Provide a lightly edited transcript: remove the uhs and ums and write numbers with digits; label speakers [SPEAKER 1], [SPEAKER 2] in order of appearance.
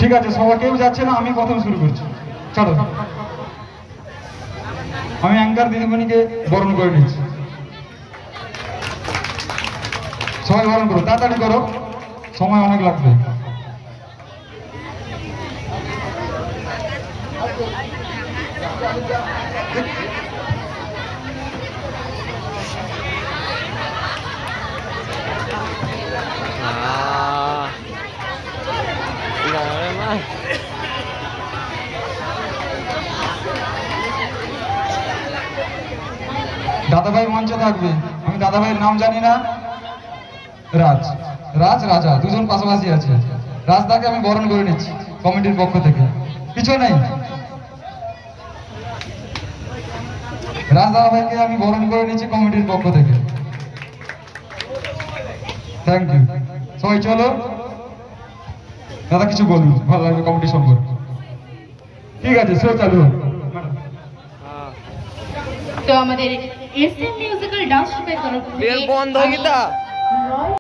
[SPEAKER 1] ঠিক আছে, সবাই কেউ যাচ্ছে না, আমি প্রথম শুরু করছি। চলো, আমি অ্যাঙ্কার দিদিমণিকে বরণ করে নিচ্ছি। সবাই বরণ করো, তাড়াতাড়ি করো, সময় অনেক লাগবে। দাদাভাই মঞ্চে থাকবে। আমি দাদাভাইয়ের নাম জানি না। রাজ, রাজ, রাজা, দুজন পাশাপাশি আছে। রাজদাকে আমি বরণ করে নিচ্ছি কমিটির পক্ষ থেকে। কিছু নেই, রাজ দাদাভাইকে আমি বরণ করে নিচ্ছি কমিটির পক্ষ থেকে। Thank you. সবাই চলো, দাদা কিছু বলুন, ভালো লাগবে কমিটি সম্পর্কে। ঠিক আছে, শো চালু।
[SPEAKER 2] তো আমাদের এসএম মিউজিক্যাল ডান্স ট্রুপের তরফ থেকে
[SPEAKER 3] বন্ধ হয়ে গেছে।